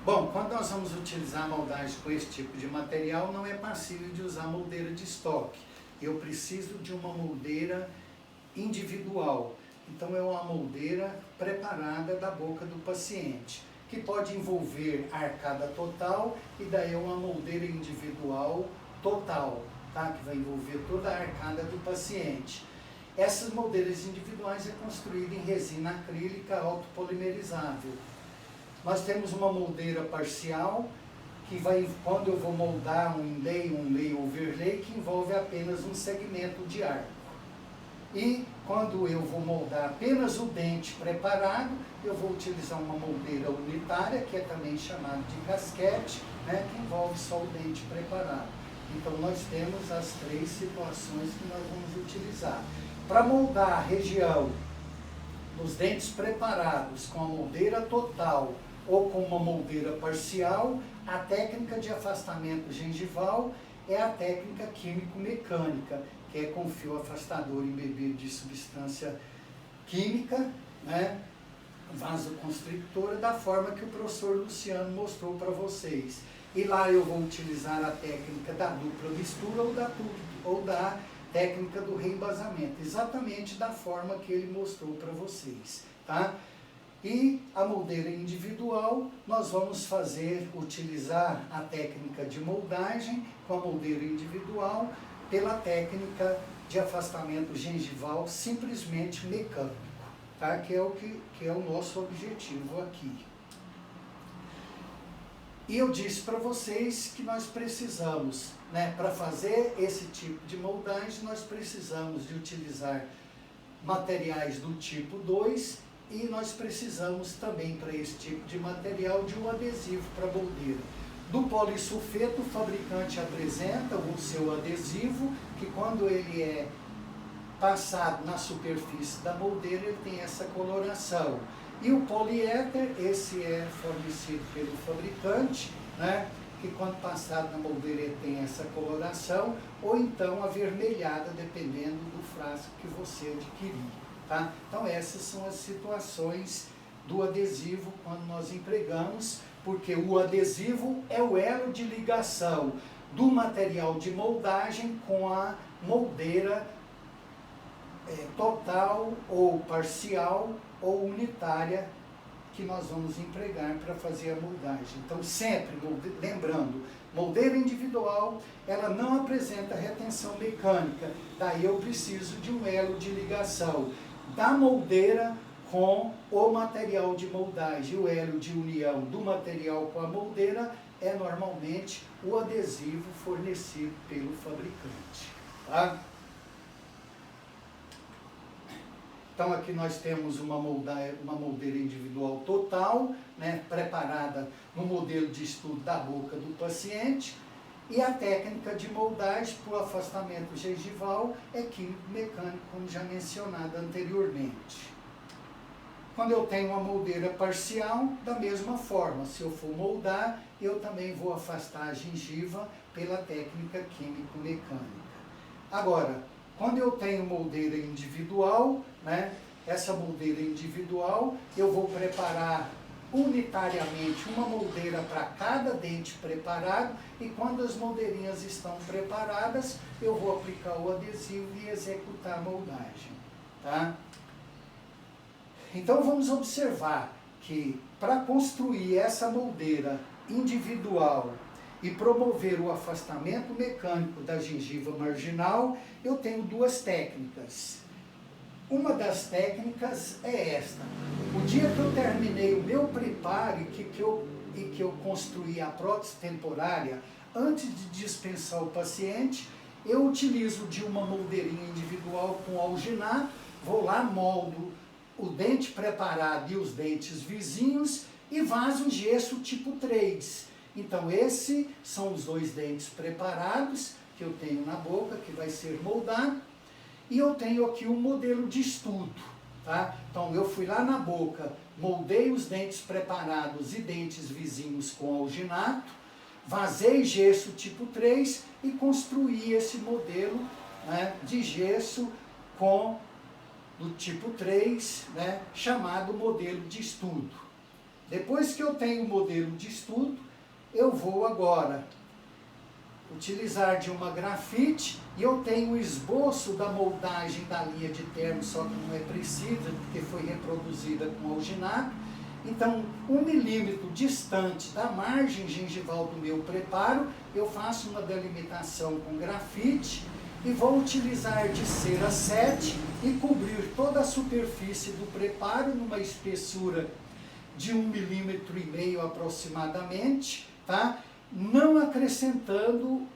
Bom, quando nós vamos utilizar a moldagem com esse tipo de material, não é passível de usar moldeira de estoque. Eu preciso de uma moldeira individual. Então é uma moldeira preparada da boca do paciente, que pode envolver a arcada total e daí é uma moldeira individual total, tá? Que vai envolver toda a arcada do paciente. Essas moldeiras individuais é construída em resina acrílica autopolimerizável. Nós temos uma moldeira parcial, que vai, quando eu vou moldar um lay overlay, que envolve apenas um segmento de arco. E quando eu vou moldar apenas o dente preparado, eu vou utilizar uma moldeira unitária, que é também chamada de casquete, né, que envolve só o dente preparado. Então nós temos as três situações que nós vamos utilizar. Para moldar a região dos dentes preparados com a moldeira total ou com uma moldeira parcial, a técnica de afastamento gengival é a técnica químico-mecânica, que é com fio afastador embebido de substância química, né, vasoconstrictora, da forma que o professor Luciano mostrou para vocês. E lá eu vou utilizar a técnica da dupla mistura ou da técnica do reembasamento, exatamente da forma que ele mostrou para vocês, tá? E a moldeira individual, nós vamos utilizar a técnica de moldagem com a moldeira individual pela técnica de afastamento gengival simplesmente mecânico, tá? Que é o nosso objetivo aqui. E eu disse para vocês que nós precisamos, né, para fazer esse tipo de moldagem, nós precisamos de utilizar materiais do tipo 2 e nós precisamos também, para esse tipo de material, de um adesivo para moldeira. Do polissulfeto, o fabricante apresenta o seu adesivo, que quando ele é passado na superfície da moldeira, ele tem essa coloração. E o poliéter, esse é fornecido pelo fabricante, né, que quando passado na moldeira ele tem essa coloração, ou então avermelhada, dependendo do frasco que você adquirir. Tá? Então essas são as situações do adesivo quando nós empregamos, porque o adesivo é o elo de ligação do material de moldagem com a moldeira total ou parcial ou unitária que nós vamos empregar para fazer a moldagem. Então sempre, lembrando, moldeira individual, ela não apresenta retenção mecânica, daí eu preciso de um elo de ligação da moldeira com o material de moldagem. O elo de união do material com a moldeira é normalmente o adesivo fornecido pelo fabricante. Tá? Então aqui nós temos uma moldeira individual total, né, preparada no modelo de estudo da boca do paciente, e a técnica de moldagem por afastamento gengival é químico-mecânico, como já mencionado anteriormente. Quando eu tenho uma moldeira parcial, da mesma forma, se eu for moldar, eu também vou afastar a gengiva pela técnica químico-mecânica. Agora, quando eu tenho moldeira individual, né, essa moldeira individual, eu vou preparar unitariamente uma moldeira para cada dente preparado, e quando as moldeirinhas estão preparadas, eu vou aplicar o adesivo e executar a moldagem. Tá? Então vamos observar que para construir essa moldeira individual e promover o afastamento mecânico da gengiva marginal, eu tenho duas técnicas. Uma das técnicas é esta. O dia que eu terminei o meu preparo e que eu construí a prótese temporária, antes de dispensar o paciente, eu utilizo de uma moldeirinha individual com alginato, vou lá, moldo o dente preparado e os dentes vizinhos e vaso um gesso tipo 3. Então esses são os dois dentes preparados que eu tenho na boca, que vai ser moldado. E eu tenho aqui um modelo de estudo, tá? Então eu fui lá na boca, moldei os dentes preparados e dentes vizinhos com alginato, vazei gesso tipo 3 e construí esse modelo, né, de gesso do tipo 3, né, chamado modelo de estudo. Depois que eu tenho o modelo de estudo, eu vou agora utilizar de uma grafite e eu tenho o esboço da moldagem da linha de terno, só que não é precisa, porque foi reproduzida com alginado. Então, 1 milímetro distante da margem gengival do meu preparo, eu faço uma delimitação com grafite e vou utilizar de cera 7 e cobrir toda a superfície do preparo numa espessura de 1,5 milímetro aproximadamente, tá? Não acrescentando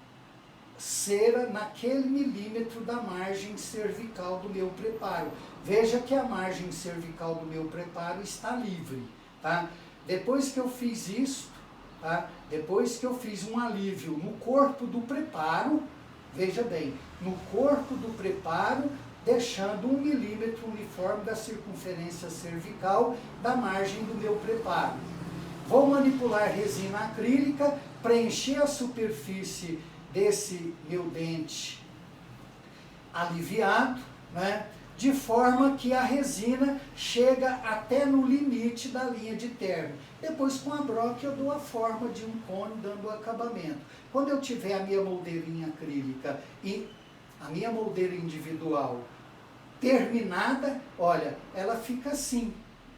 cera naquele milímetro da margem cervical do meu preparo. Veja que a margem cervical do meu preparo está livre, tá? Depois que eu fiz isso, tá? Depois que eu fiz um alívio no corpo do preparo, veja bem, no corpo do preparo, deixando 1 milímetro uniforme da circunferência cervical da margem do meu preparo. Vou manipular resina acrílica, preencher a superfície desse meu dente aliviado, né? De forma que a resina chega até no limite da linha de terno. Depois, com a broca, eu dou a forma de um cone, dando o acabamento. Quando eu tiver a minha moldeirinha acrílica e a minha moldeira individual terminada, olha, ela fica assim,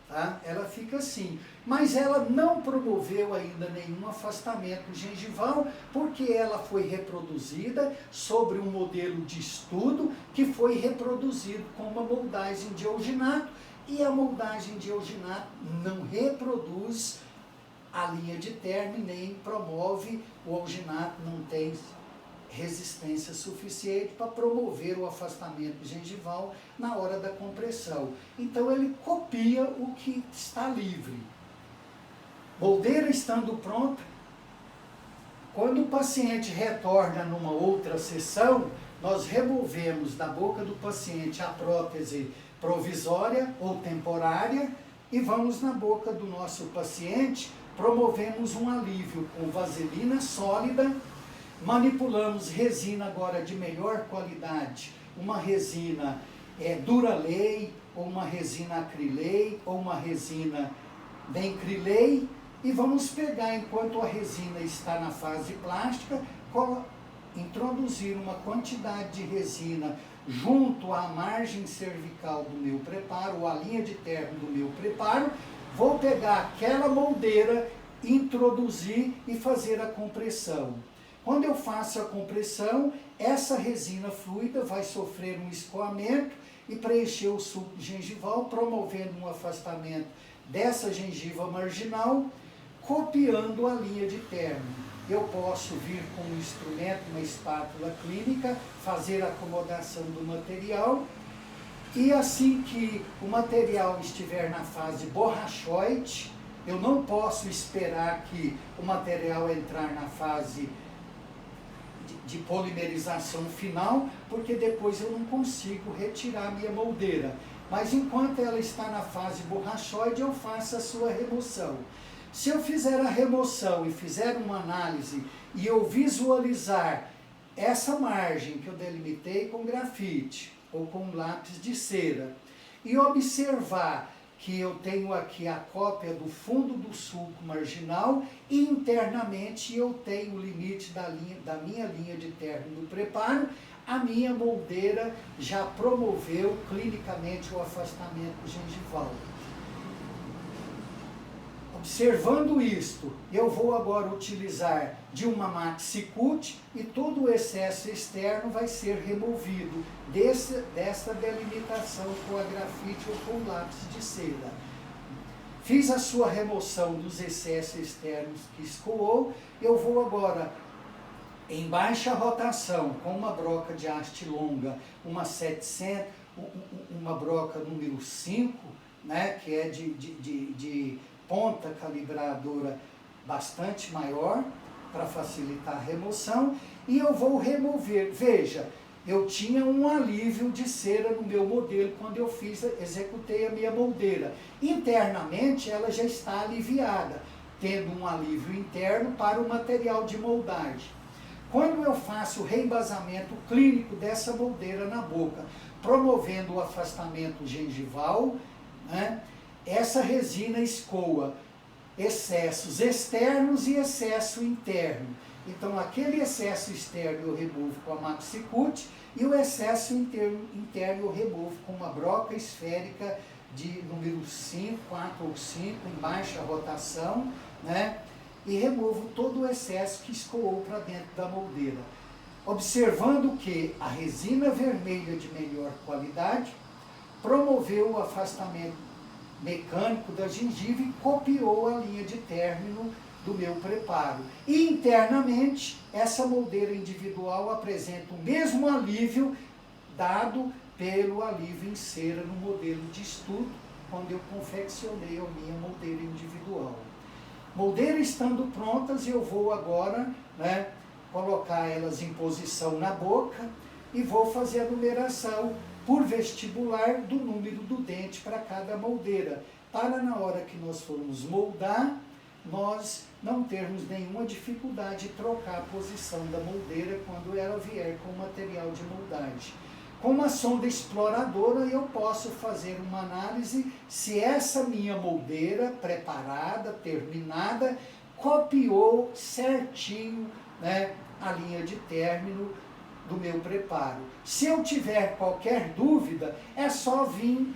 tá? Ela fica assim. Mas ela não promoveu ainda nenhum afastamento gengival, porque ela foi reproduzida sobre um modelo de estudo que foi reproduzido com uma moldagem de alginato, e a moldagem de alginato não reproduz a linha de terno, nem promove, o alginato não tem resistência suficiente para promover o afastamento gengival na hora da compressão. Então ele copia o que está livre. Moldeira estando pronta, quando o paciente retorna numa outra sessão, nós removemos da boca do paciente a prótese provisória ou temporária e vamos na boca do nosso paciente, promovemos um alívio com vaselina sólida, manipulamos resina agora de melhor qualidade, uma resina Duralei, ou uma resina Acrilei, ou uma resina Dencrilei, e vamos pegar, enquanto a resina está na fase plástica, introduzir uma quantidade de resina junto à margem cervical do meu preparo, ou à linha de terno do meu preparo, vou pegar aquela moldeira, introduzir e fazer a compressão. Quando eu faço a compressão, essa resina fluida vai sofrer um escoamento e preencher o sulco gengival, promovendo um afastamento dessa gengiva marginal, copiando a linha de terno. Eu posso vir com um instrumento, uma espátula clínica, fazer a acomodação do material, e assim que o material estiver na fase borrachoide, eu não posso esperar que o material entrar na fase de polimerização final, porque depois eu não consigo retirar a minha moldeira. Mas enquanto ela está na fase borrachoide, eu faço a sua remoção. Se eu fizer a remoção e fizer uma análise e eu visualizar essa margem que eu delimitei com grafite ou com lápis de cera e observar que eu tenho aqui a cópia do fundo do sulco marginal e internamente eu tenho o limite da minha linha de terno do preparo, a minha moldeira já promoveu clinicamente o afastamento gengival. Observando isto, eu vou agora utilizar de uma maxi-cut e todo o excesso externo vai ser removido dessa delimitação com a grafite ou com lápis de cera. Fiz a sua remoção dos excessos externos que escoou, eu vou agora, em baixa rotação, com uma broca de haste longa, uma 700, uma broca número 5, né, que é de ponta calibradora bastante maior, para facilitar a remoção, e eu vou remover. Veja, eu tinha um alívio de cera no meu modelo quando eu executei a minha moldeira. Internamente ela já está aliviada, tendo um alívio interno para o material de moldagem. Quando eu faço o reembasamento clínico dessa moldeira na boca, promovendo o afastamento gengival, né, essa resina escoa excessos externos e excesso interno. Então, aquele excesso externo eu removo com a Maxi-Cut e o excesso interno eu removo com uma broca esférica de número 5, 4 ou 5, em baixa rotação, né? E removo todo o excesso que escoou para dentro da moldeira. Observando que a resina vermelha de melhor qualidade promoveu o afastamento mecânico da gengiva e copiou a linha de término do meu preparo. E internamente, essa moldeira individual apresenta o mesmo alívio dado pelo alívio em cera no modelo de estudo, quando eu confeccionei a minha moldeira individual. Moldeira estando prontas, eu vou agora, né, colocar elas em posição na boca e vou fazer a numeração por vestibular do número do dente para cada moldeira, para na hora que nós formos moldar, nós não termos nenhuma dificuldade de trocar a posição da moldeira quando ela vier com o material de moldagem. Com uma sonda exploradora eu posso fazer uma análise se essa minha moldeira preparada, terminada, copiou certinho, né, a linha de término do meu preparo. Se eu tiver qualquer dúvida, é só vir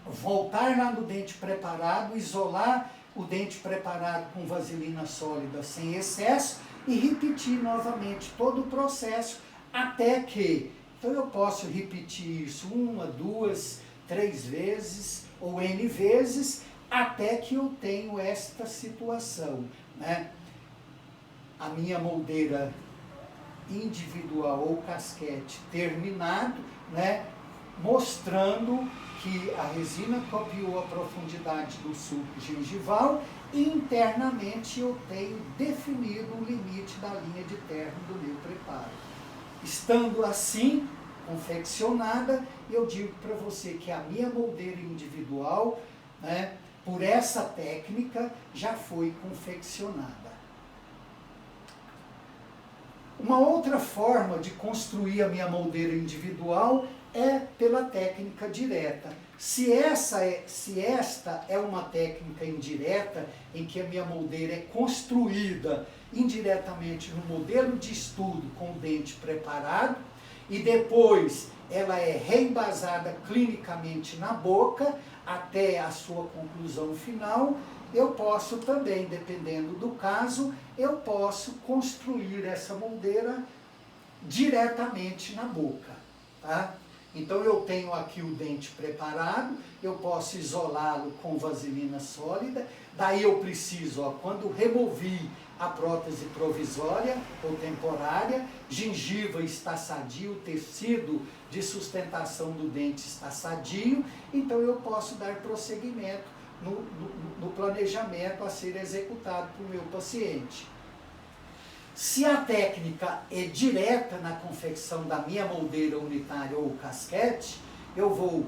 voltar lá no dente preparado, isolar o dente preparado com vaselina sólida sem excesso e repetir novamente todo o processo até que... Então eu posso repetir isso 1, 2, 3 vezes ou N vezes até que eu tenho esta situação, né? A minha moldeira individual ou casquete terminado, né, mostrando que a resina copiou a profundidade do sulco gengival e internamente eu tenho definido o limite da linha de término do meu preparo. Estando assim, confeccionada, eu digo para você que a minha moldeira individual, né, por essa técnica, já foi confeccionada. Uma outra forma de construir a minha moldeira individual é pela técnica direta. Se esta é uma técnica indireta, em que a minha moldeira é construída indiretamente no modelo de estudo com o dente preparado, e depois ela é reembasada clinicamente na boca até a sua conclusão final, eu posso também, dependendo do caso, eu posso construir essa moldeira diretamente na boca, tá? Então eu tenho aqui o dente preparado, eu posso isolá-lo com vaselina sólida, daí eu preciso, ó, quando removi a prótese provisória ou temporária, gengiva está sadio, o tecido de sustentação do dente está sadio, então eu posso dar prosseguimento no planejamento a ser executado para o meu paciente. Se a técnica é direta na confecção da minha moldeira unitária ou casquete, eu vou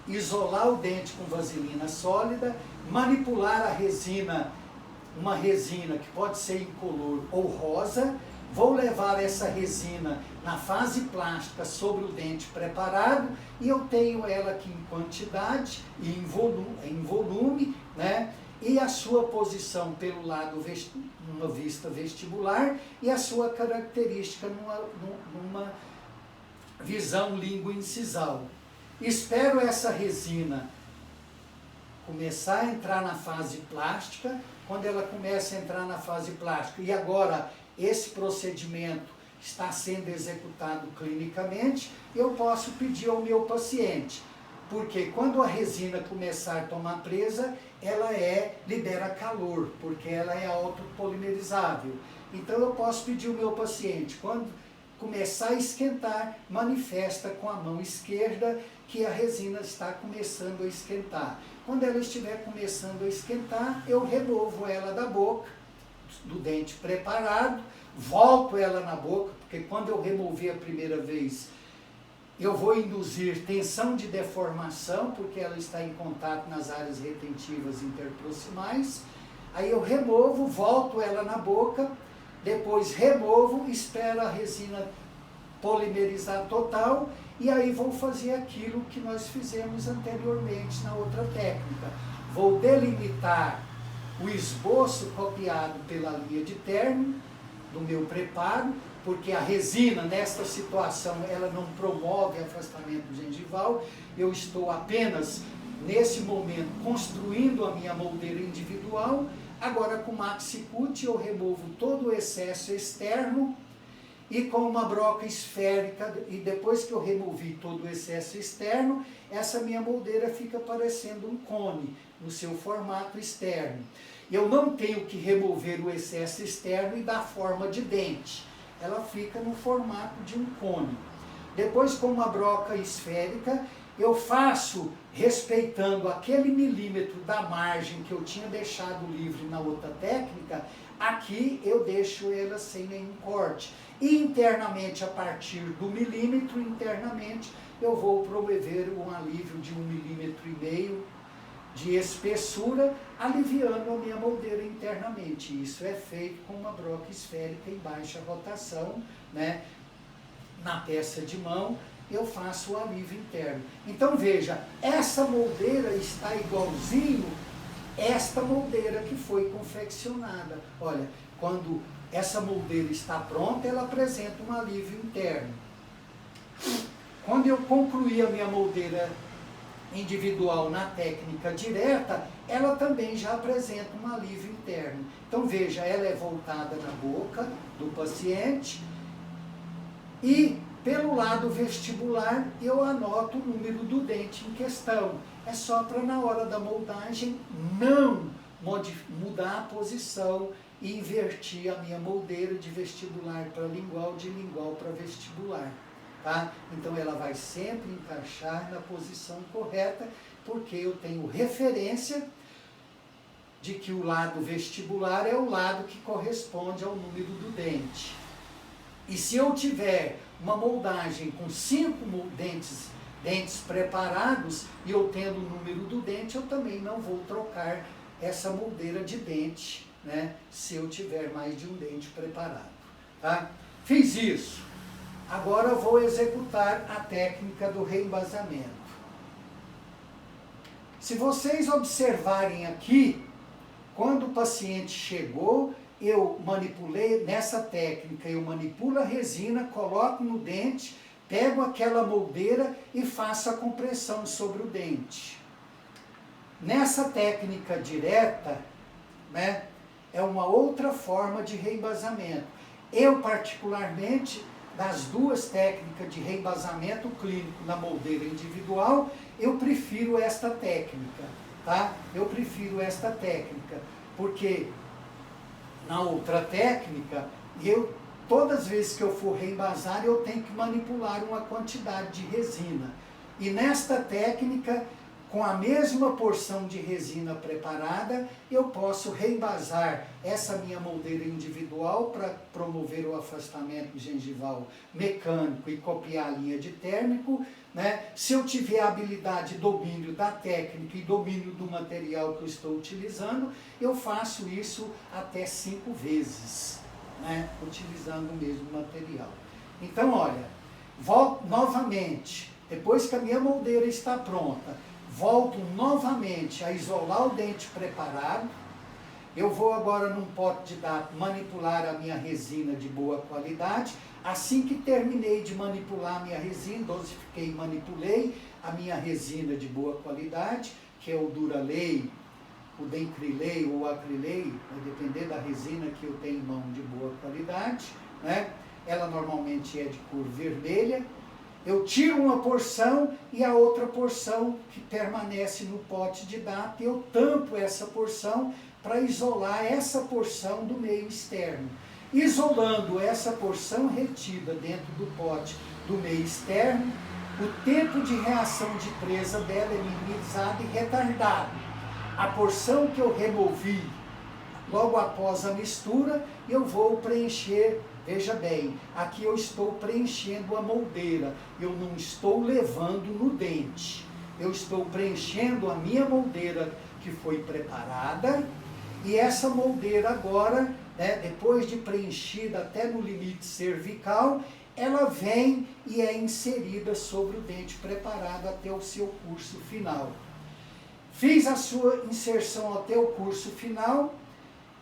isolar o dente com vaselina sólida, manipular a resina, uma resina que pode ser incolor ou rosa, vou levar essa resina na fase plástica sobre o dente preparado e eu tenho ela aqui em quantidade e em volume, né? E a sua posição pelo lado, numa vista vestibular, e a sua característica numa visão língua-incisal. Espero essa resina começar a entrar na fase plástica. Quando ela começa a entrar na fase plástica, e agora esse procedimento está sendo executado clinicamente, eu posso pedir ao meu paciente, porque quando a resina começar a tomar presa, ela libera calor, porque ela é autopolimerizável. Então eu posso pedir ao meu paciente, quando começar a esquentar, manifesta com a mão esquerda que a resina está começando a esquentar. Quando ela estiver começando a esquentar, eu removo ela da boca, do dente preparado, volto ela na boca, porque quando eu remover a primeira vez, eu vou induzir tensão de deformação, porque ela está em contato nas áreas retentivas interproximais. Aí eu removo, volto ela na boca, depois removo, espero a resina polimerizar total, e aí vou fazer aquilo que nós fizemos anteriormente na outra técnica. Vou delimitar o esboço copiado pela linha de término do meu preparo, porque a resina, nesta situação, ela não promove afastamento gengival, eu estou apenas, nesse momento, construindo a minha moldeira individual. Agora, com Maxi-Cut, eu removo todo o excesso externo, e com uma broca esférica, e depois que eu removi todo o excesso externo, essa minha moldeira fica parecendo um cone, no seu formato externo. Eu não tenho que remover o excesso externo e dar forma de dente. Ela fica no formato de um cone. Depois, com uma broca esférica, eu faço, respeitando aquele milímetro da margem que eu tinha deixado livre na outra técnica, aqui eu deixo ela sem nenhum corte. E internamente, a partir do milímetro, internamente, eu vou promover um alívio de 1,5 milímetro de espessura, aliviando a minha moldeira internamente. Isso é feito com uma broca esférica em baixa rotação, né? Na peça de mão, eu faço o alívio interno. Então veja, essa moldeira está igualzinho esta moldeira que foi confeccionada. Olha, quando essa moldeira está pronta, ela apresenta um alívio interno. Quando eu concluí a minha moldeira individual na técnica direta, ela também já apresenta um alívio interno. Então veja, ela é voltada na boca do paciente e pelo lado vestibular eu anoto o número do dente em questão. É só para na hora da moldagem não mudar a posição e invertir a minha moldeira de vestibular para lingual, de lingual para vestibular. Tá? Então ela vai sempre encaixar na posição correta, porque eu tenho referência de que o lado vestibular é o lado que corresponde ao número do dente. E se eu tiver uma moldagem com 5 dentes preparados e eu tendo o número do dente, eu também não vou trocar essa moldeira de dente, né, se eu tiver mais de um dente preparado. Tá? Fiz isso. Agora eu vou executar a técnica do reembasamento. Se vocês observarem aqui, quando o paciente chegou, eu manipulei, nessa técnica, eu manipulo a resina, coloco no dente, pego aquela moldeira e faço a compressão sobre o dente. Nessa técnica direta, né, é uma outra forma de reembasamento. Eu, particularmente, das duas técnicas de reembasamento clínico na moldeira individual, eu prefiro esta técnica, tá? Eu prefiro esta técnica, porque na outra técnica, todas as vezes que eu for reembasar, eu tenho que manipular uma quantidade de resina. E nesta técnica, com a mesma porção de resina preparada, eu posso reembasar essa minha moldeira individual para promover o afastamento gengival mecânico e copiar a linha de térmico, né? Se eu tiver habilidade e domínio da técnica e domínio do material que eu estou utilizando, eu faço isso até 5 vezes, né? Utilizando o mesmo material. Então, olha, volto novamente, depois que a minha moldeira está pronta, volto novamente a isolar o dente preparado. Eu vou agora num pote de DAP manipular a minha resina de boa qualidade. Assim que terminei de manipular a minha resina, dosifiquei e manipulei a minha resina de boa qualidade, que é o Duralay, o Dacrylay ou o Acrylay, vai depender da resina que eu tenho em mão de boa qualidade, né? Ela normalmente é de cor vermelha. Eu tiro uma porção e a outra porção que permanece no pote de DAP, eu tampo essa porção para isolar essa porção do meio externo. Isolando essa porção retida dentro do pote do meio externo, o tempo de reação de presa dela é minimizado e retardado. A porção que eu removi logo após a mistura, eu vou preencher. Veja bem, aqui eu estou preenchendo a moldeira, eu não estou levando no dente. Eu estou preenchendo a minha moldeira que foi preparada, e essa moldeira agora, né, depois de preenchida até no limite cervical, ela vem e é inserida sobre o dente preparado até o seu curso final. Fiz a sua inserção até o curso final,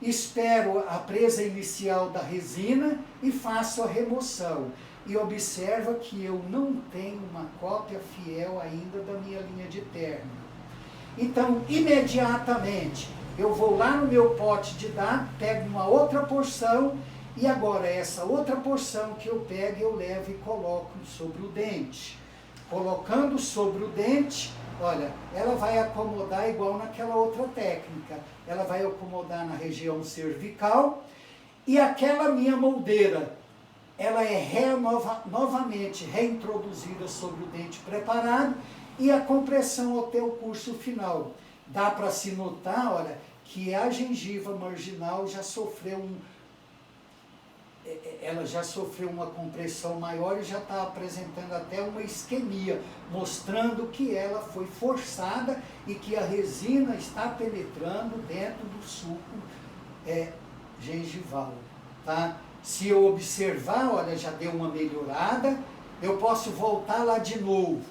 espero a presa inicial da resina e faço a remoção. E observa que eu não tenho uma cópia fiel ainda da minha linha de término. Então, imediatamente, eu vou lá no meu pote de dados, pego uma outra porção, e agora essa outra porção que eu pego, eu levo e coloco sobre o dente. Colocando sobre o dente, olha, ela vai acomodar igual naquela outra técnica. Ela vai acomodar na região cervical, e aquela minha moldeira, ela é novamente reintroduzida sobre o dente preparado, e a compressão até o curso final. Dá para se notar, olha, que a gengiva marginal já sofreu ela já sofreu uma compressão maior e já está apresentando até uma isquemia, mostrando que ela foi forçada e que a resina está penetrando dentro do suco gengival, tá? Se eu observar, olha, já deu uma melhorada, eu posso voltar lá de novo.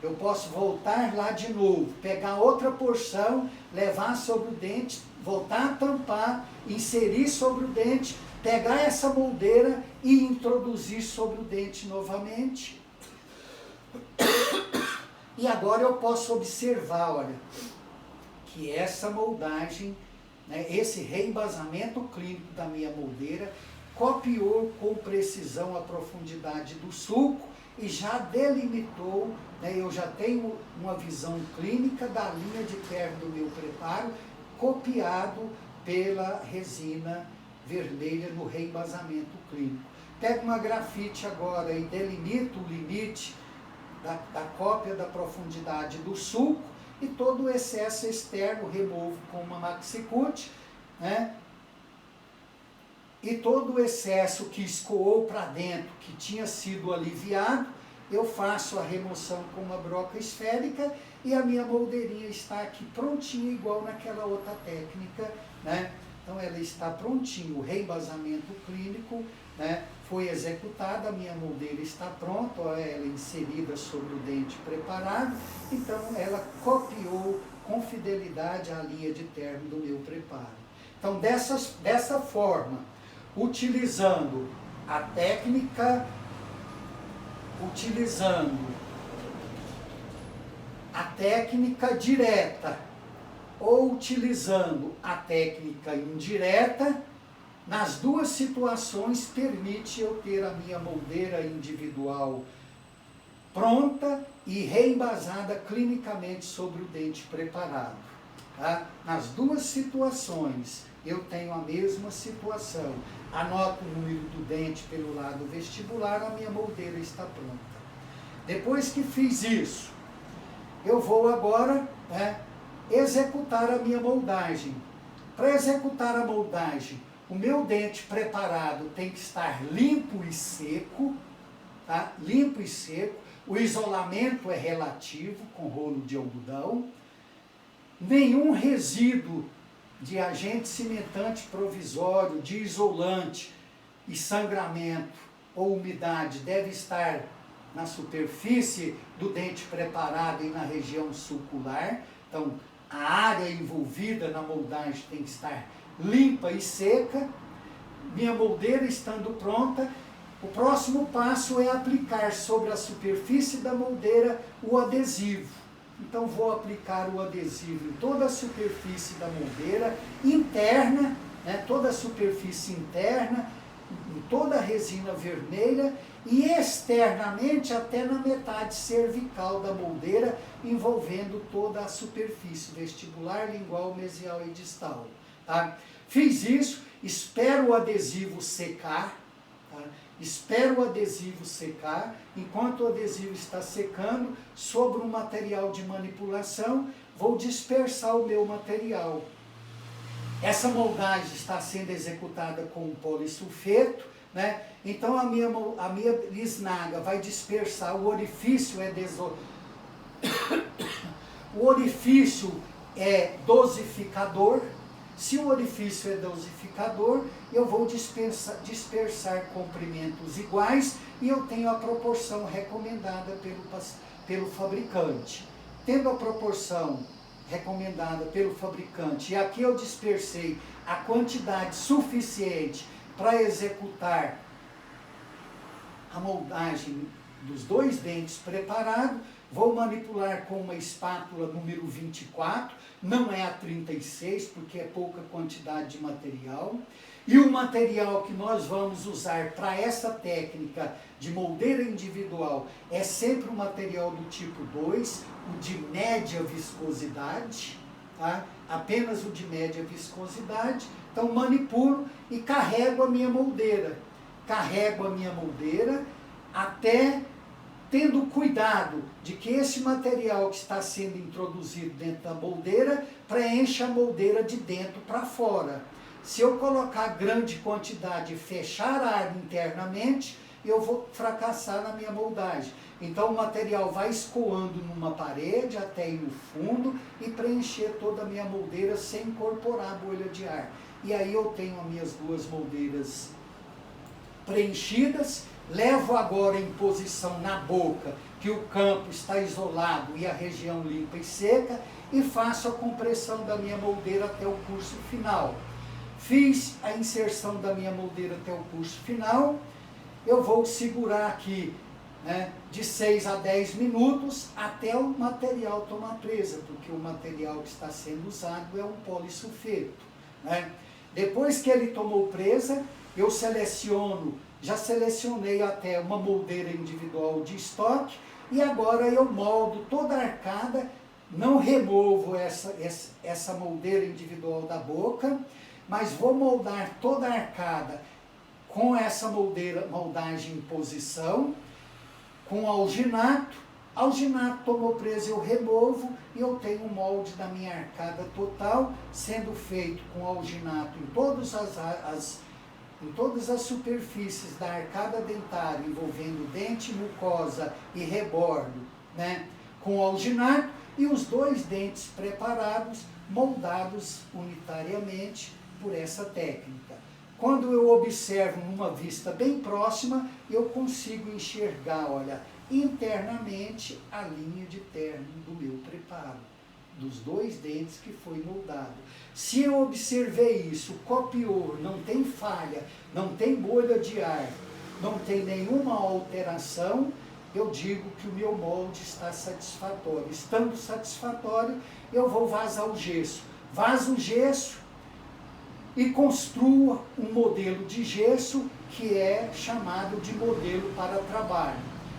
Eu posso voltar lá de novo, pegar outra porção, levar sobre o dente, voltar a tampar, inserir sobre o dente, pegar essa moldeira e introduzir sobre o dente novamente. E agora eu posso observar, olha, que essa moldagem, né, esse reembasamento clínico da minha moldeira copiou com precisão a profundidade do sulco e já delimitou, né, eu já tenho uma visão clínica da linha de término do meu preparo, copiado pela resina vermelha no reembasamento clínico. Pego uma grafite agora e delimito o limite da cópia da profundidade do sulco e todo o excesso externo removo com uma maxicute, né? E todo o excesso que escoou para dentro, que tinha sido aliviado, eu faço a remoção com uma broca esférica e a minha moldeirinha está aqui prontinha, igual naquela outra técnica, né? Então ela está prontinha, o reembasamento clínico, né, foi executado, a minha moldeira está pronta, ela é inserida sobre o dente preparado, então ela copiou com fidelidade a linha de término do meu preparo. Então dessa forma, utilizando a técnica, direta ou utilizando a técnica indireta, nas duas situações permite eu ter a minha moldeira individual pronta e reembasada clinicamente sobre o dente preparado. Tá? Nas duas situações eu tenho a mesma situação. Anoto o número do dente pelo lado vestibular, a minha moldeira está pronta. Depois que fiz isso, eu vou agora, né, executar a minha moldagem. Para executar a moldagem, o meu dente preparado tem que estar limpo e seco, tá? Limpo e seco. O isolamento é relativo, com rolo de algodão. Nenhum resíduo de agente cimentante provisório, de isolante e sangramento ou umidade deve estar na superfície do dente preparado e na região sulcular. Então, a área envolvida na moldagem tem que estar limpa e seca. Minha moldeira estando pronta, o próximo passo é aplicar sobre a superfície da moldeira o adesivo. Então vou aplicar o adesivo em toda a superfície da moldeira, interna, né, toda a superfície interna, em toda a resina vermelha e externamente até na metade cervical da moldeira, envolvendo toda a superfície vestibular, lingual, mesial e distal. Tá? Fiz isso, espero o adesivo secar, tá? Espero o adesivo secar. Enquanto o adesivo está secando, sobre um material de manipulação, vou dispersar o meu material. Essa moldagem está sendo executada com polissulfeto, né? Então a minha bisnaga vai dispersar, o orifício é dosificador. Se o orifício é dosificador, eu vou dispersar comprimentos iguais e eu tenho a proporção recomendada pelo fabricante. Tendo a proporção recomendada pelo fabricante, e aqui eu dispersei a quantidade suficiente para executar a moldagem dos 2 dentes preparados, vou manipular com uma espátula número 24, não é a 36, porque é pouca quantidade de material. E o material que nós vamos usar para essa técnica de moldeira individual é sempre um material do tipo 2, o de média viscosidade, tá? Apenas o de média viscosidade. Então manipulo e carrego a minha moldeira. Carrego a minha moldeira até tendo cuidado de que esse material que está sendo introduzido dentro da moldeira preencha a moldeira de dentro para fora. Se eu colocar grande quantidade e fechar a área internamente, eu vou fracassar na minha moldagem. Então o material vai escoando numa parede até ir no fundo e preencher toda a minha moldeira sem incorporar a bolha de ar. E aí eu tenho as minhas 2 moldeiras preenchidas, levo agora em posição na boca, que o campo está isolado e a região limpa e seca, e faço a compressão da minha moldeira até o curso final. Fiz a inserção da minha moldeira até o curso final, eu vou segurar aqui, né, de 6 a 10 minutos até o material tomar presa, porque o material que está sendo usado é um polissulfeto, né? Depois que ele tomou presa, eu seleciono, já selecionei até uma moldeira individual de estoque, e agora eu moldo toda a arcada, não removo essa moldeira individual da boca, mas vou moldar toda a arcada com essa moldagem em posição, com alginato. Alginato tomou presa, eu removo e eu tenho o molde da minha arcada total, sendo feito com alginato em todas as superfícies da arcada dentária, envolvendo dente, mucosa e rebordo, né, com alginato, e os 2 dentes preparados, moldados unitariamente por essa técnica. Quando eu observo numa vista bem próxima, eu consigo enxergar, olha, internamente a linha de término do meu preparo, dos 2 dentes que foi moldado. Se eu observei isso, copiou, não tem falha, não tem bolha de ar, não tem nenhuma alteração, eu digo que o meu molde está satisfatório. Estando satisfatório, eu vou vazar o gesso. Vazo o gesso e construo um modelo de gesso que é chamado de modelo para trabalho.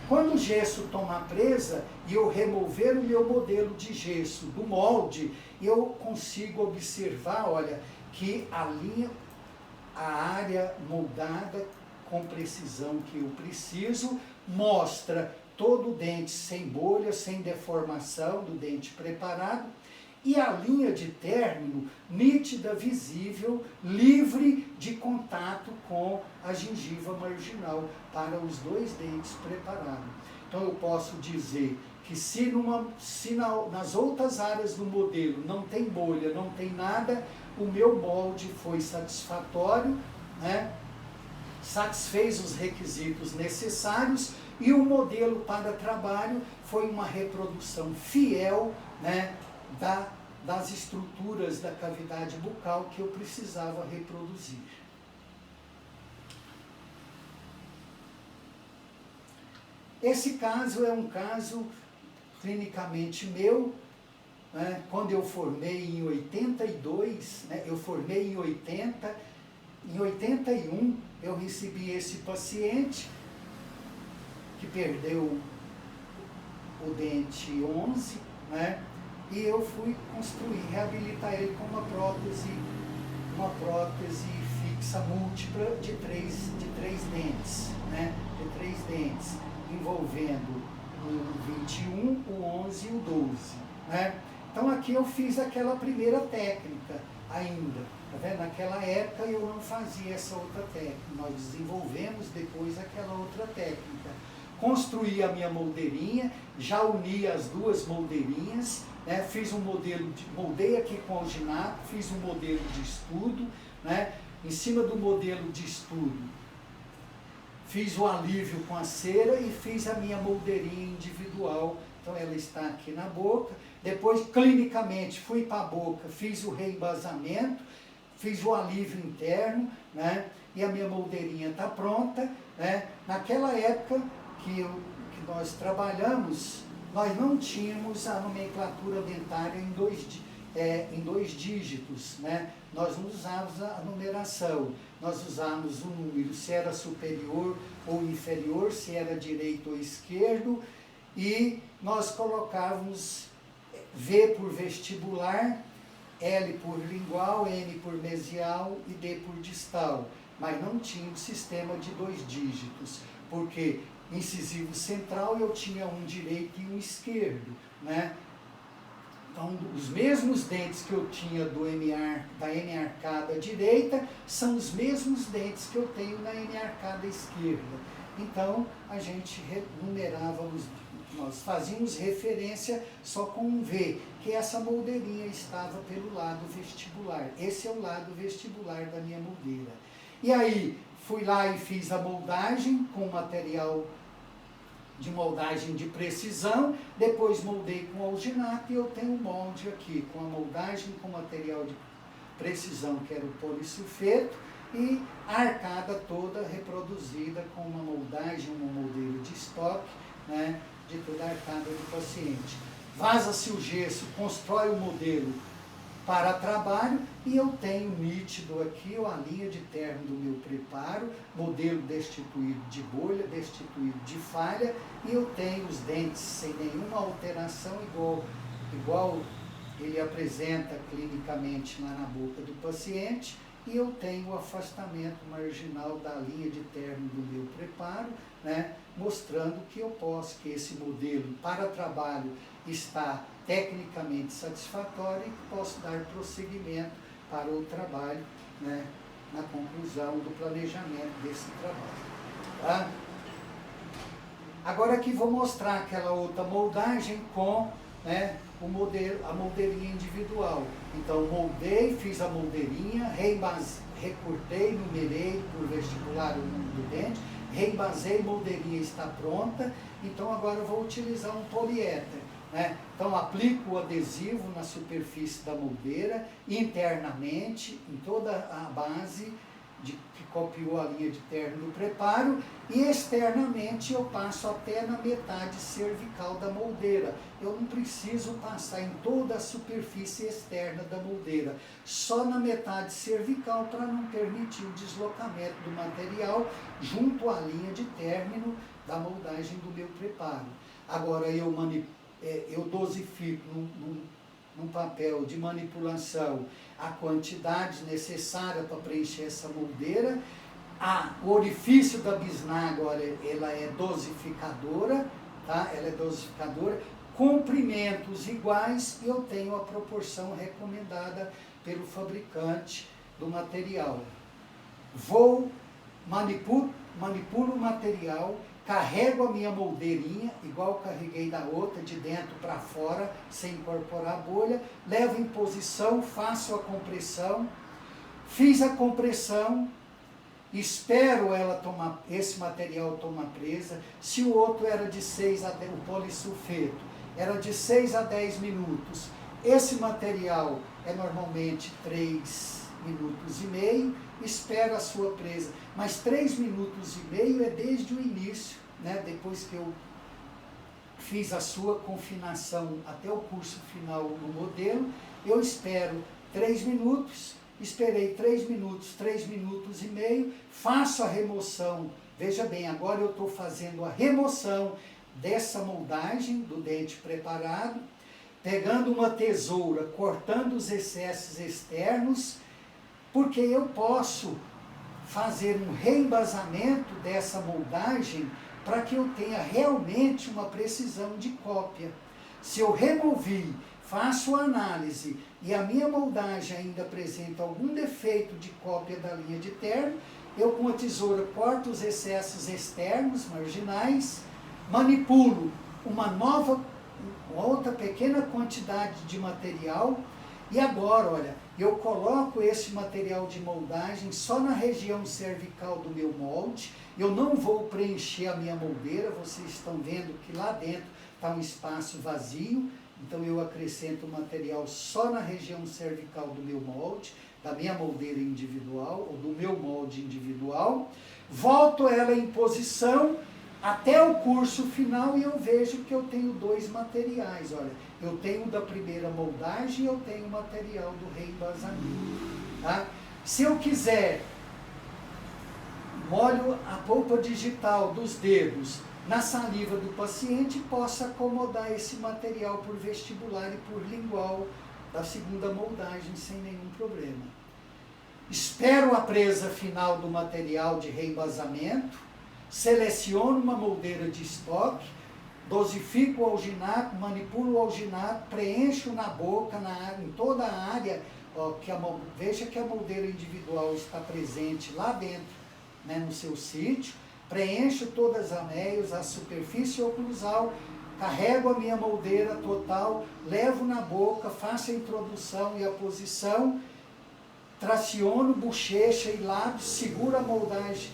Quando o gesso tomar presa e eu remover o meu modelo de gesso do molde, eu consigo observar, olha, que a área moldada com precisão que eu preciso, mostra todo o dente sem bolha, sem deformação do dente preparado, e a linha de término nítida, visível, livre de contato com a gengiva marginal para os 2 dentes preparados. Então eu posso dizer que se nas outras áreas do modelo não tem bolha, não tem nada, o meu molde foi satisfatório, né? Satisfez os requisitos necessários, e o modelo para trabalho foi uma reprodução fiel, né, das estruturas da cavidade bucal que eu precisava reproduzir. Esse caso é um caso clinicamente meu, né, quando eu formei em 82, né, eu formei em 80, em 81 eu recebi esse paciente que perdeu o dente 11, né, e eu fui construir, reabilitar ele com uma prótese fixa múltipla de três dentes, né, de 3 dentes, envolvendo o 21, o 11 e o 12, né. Então aqui eu fiz aquela primeira técnica ainda, tá vendo? Naquela época eu não fazia essa outra técnica, nós desenvolvemos depois aquela outra técnica. Construí a minha moldeirinha, já uni as 2 moldeirinhas, né? Fiz um modelo, moldei aqui com alginato, fiz um modelo de estudo, né? Em cima do modelo de estudo, fiz o alívio com a cera e fiz a minha moldeirinha individual. Então ela está aqui na boca, Depois, clinicamente, fui para a boca, fiz o reembasamento, fiz o alívio interno, né? E a minha moldeirinha está pronta, né? Naquela época que nós trabalhamos, nós não tínhamos a nomenclatura dentária em dois dígitos, né? Nós não usávamos a numeração, nós usávamos o número, se era superior ou inferior, se era direito ou esquerdo, e nós colocávamos V por vestibular, L por lingual, M por mesial e D por distal, mas não tinha um sistema de 2 dígitos, porque incisivo central eu tinha um direito e um esquerdo, né? Então, os mesmos dentes que eu tinha da M arcada direita são os mesmos dentes que eu tenho na M arcada esquerda. Então, a gente numerávamos, nós fazíamos referência só com um V, que essa moldeirinha estava pelo lado vestibular. Esse é o lado vestibular da minha moldeira. E aí, fui lá e fiz a moldagem com material de moldagem de precisão, depois moldei com alginato e eu tenho um molde aqui, com a moldagem com material de precisão, que era o polissulfeto, e a arcada toda reproduzida com uma moldagem, uma moldeira de estoque, né, de toda a arcada do paciente. Vaza-se o gesso, constrói o modelo para trabalho e eu tenho nítido aqui a linha de término do meu preparo, modelo destituído de bolha, destituído de falha, e eu tenho os dentes sem nenhuma alteração, igual ele apresenta clinicamente lá na boca do paciente, e eu tenho o afastamento marginal da linha de término do meu preparo, né, mostrando que eu posso, que esse modelo para trabalho está tecnicamente satisfatório e que posso dar prosseguimento para o trabalho, né, na conclusão do planejamento desse trabalho. Tá? Agora aqui vou mostrar aquela outra moldagem com, né, a moldeirinha individual. Então moldei, fiz a moldeirinha, recortei, numerei por vestibular o número do dente, reembasei, moldeirinha está pronta, então agora eu vou utilizar um poliéter. Né? Então aplico o adesivo na superfície da moldeira, internamente, em toda a base que copiou a linha de término do preparo, e externamente eu passo até na metade cervical da moldeira. Eu não preciso passar em toda a superfície externa da moldeira, só na metade cervical para não permitir o deslocamento do material junto à linha de término da moldagem do meu preparo. Agora eu dosifico num papel de manipulação a quantidade necessária para preencher essa moldeira. O orifício da bisnaga, olha, ela é dosificadora, tá? Ela é dosificadora, comprimentos iguais, e eu tenho a proporção recomendada pelo fabricante do material. Manipulo o material, carrego a minha moldeirinha, igual carreguei da outra, de dentro para fora, sem incorporar a bolha, levo em posição, faço a compressão, fiz a compressão, espero esse material tomar presa. Se o outro era de 6 a 10, o polissulfeto, era de 6 a 10 minutos, esse material é normalmente 3 minutos e meio, espero a sua presa, mas 3 minutos e meio é desde o início, né? Depois que eu fiz a sua confinação até o curso final no modelo, eu espero 3 minutos, esperei 3 minutos e meio, faço a remoção. Veja bem, agora eu estou fazendo a remoção dessa moldagem do dente preparado, pegando uma tesoura, cortando os excessos externos, porque eu posso fazer um reembasamento dessa moldagem para que eu tenha realmente uma precisão de cópia. Se eu removi, faço a análise e a minha moldagem ainda apresenta algum defeito de cópia da linha de término, eu com a tesoura corto os excessos externos, marginais, manipulo uma outra pequena quantidade de material, e agora, olha, eu coloco esse material de moldagem só na região cervical do meu molde. Eu não vou preencher a minha moldeira, vocês estão vendo que lá dentro está um espaço vazio. Então eu acrescento material só na região cervical do meu molde, da minha moldeira individual, ou do meu molde individual, volto ela em posição até o curso final e eu vejo que eu tenho dois materiais. Olha, eu tenho da primeira moldagem e eu tenho o material do reembasamento. Tá? Se eu quiser, molho a polpa digital dos dedos na saliva do paciente, posso acomodar esse material por vestibular e por lingual da segunda moldagem sem nenhum problema. Espero a presa final do material de reembasamento, seleciono uma moldeira de estoque, dosifico o alginato, manipulo o alginato, preencho na boca, em toda a área, ó, veja que a moldeira individual está presente lá dentro, né, no seu sítio, preencho todas as ameias, a superfície oclusal, carrego a minha moldeira total, levo na boca, faço a introdução e a posição, traciono bochecha e lábios, seguro a moldagem,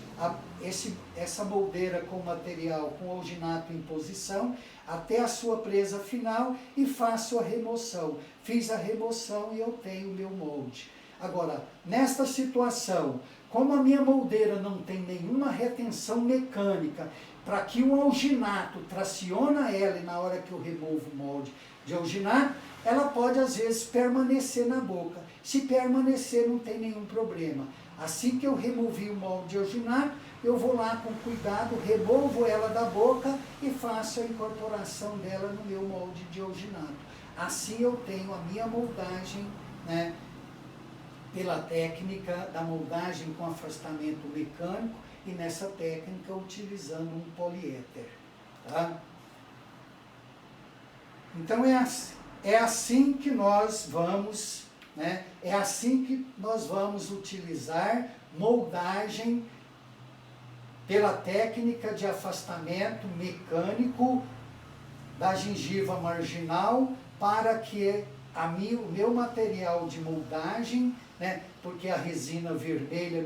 essa moldeira com material, com alginato em posição, até a sua presa final e faço a remoção. Fiz a remoção e eu tenho o meu molde. Agora, nesta situação, como a minha moldeira não tem nenhuma retenção mecânica, para que o alginato traciona ela e na hora que eu removo o molde de alginato, ela pode às vezes permanecer na boca. Se permanecer, não tem nenhum problema. Assim que eu removi o molde de alginato, eu vou lá com cuidado, removo ela da boca e faço a incorporação dela no meu molde de alginato. Assim eu tenho a minha moldagem, né, pela técnica da moldagem com afastamento mecânico e nessa técnica utilizando um poliéter. Tá? Então é assim que nós vamos, né, é assim que nós vamos utilizar moldagem pela técnica de afastamento mecânico da gengiva marginal para que o meu material de moldagem, né, porque a resina vermelha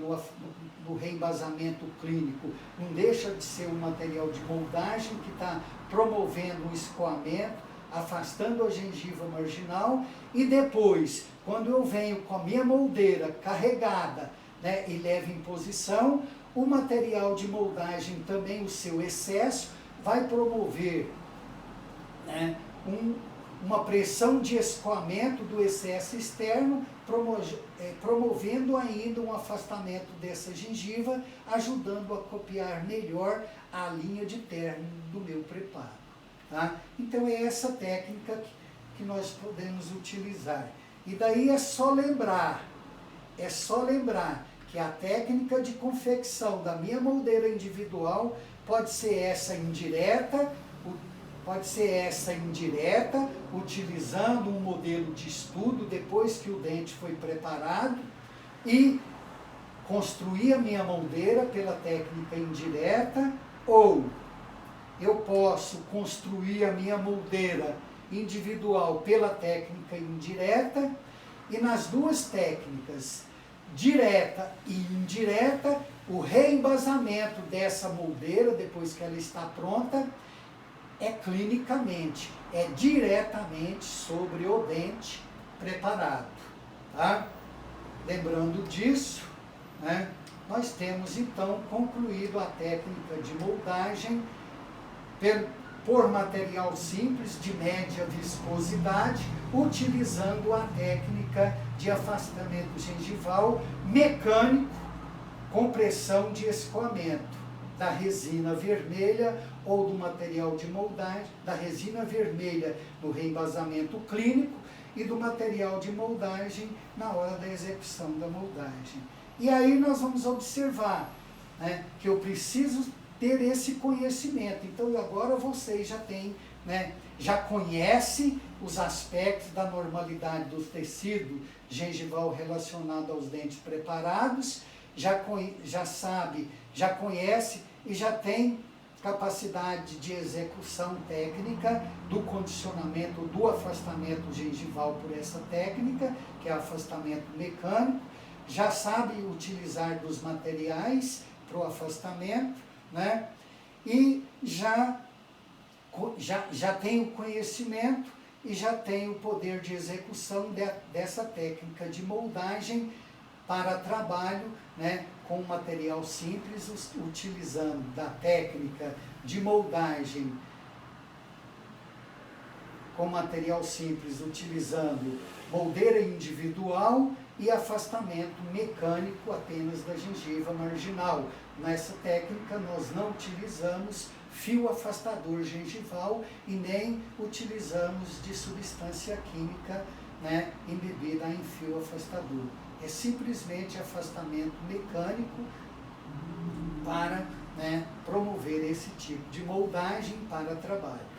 no reembasamento clínico não deixa de ser um material de moldagem que está promovendo o escoamento, afastando a gengiva marginal, e depois, quando eu venho com a minha moldeira carregada, né, e levo em posição, o material de moldagem também, o seu excesso, vai promover, né, uma pressão de escoamento do excesso externo, promovendo ainda um afastamento dessa gengiva, ajudando a copiar melhor a linha de término do meu preparo. Tá? Então é essa técnica que nós podemos utilizar. E daí é só lembrar que a técnica de confecção da minha moldeira individual pode ser essa indireta, utilizando um modelo de estudo depois que o dente foi preparado, e construir a minha moldeira pela técnica indireta, ou eu posso construir a minha moldeira individual pela técnica indireta, e nas duas técnicas, direta e indireta, o reembasamento dessa moldeira, depois que ela está pronta, é clinicamente, é diretamente sobre o dente preparado. Tá? Lembrando disso, né, nós temos então concluído a técnica de moldagem por material simples de média viscosidade, utilizando a técnica de afastamento gengival mecânico com pressão de escoamento da resina vermelha ou do material de moldagem, da resina vermelha no reembasamento clínico e do material de moldagem na hora da execução da moldagem. E aí nós vamos observar, né, que eu preciso ter esse conhecimento. Então agora vocês já têm, né, já conhecem os aspectos da normalidade do tecido gengival relacionado aos dentes preparados, já sabe, já conhece e já tem capacidade de execução técnica do condicionamento, do afastamento gengival por essa técnica, que é afastamento mecânico, já sabe utilizar dos materiais para o afastamento, né? E já tem o conhecimento e já tem o poder de execução dessa técnica de moldagem para trabalho, né, com material simples, utilizando da técnica de moldagem com material simples, utilizando moldeira individual e afastamento mecânico apenas da gengiva marginal. Nessa técnica nós não utilizamos fio afastador gengival e nem utilizamos de substância química, né, embebida em fio afastador. É simplesmente afastamento mecânico para, né, promover esse tipo de moldagem para trabalho.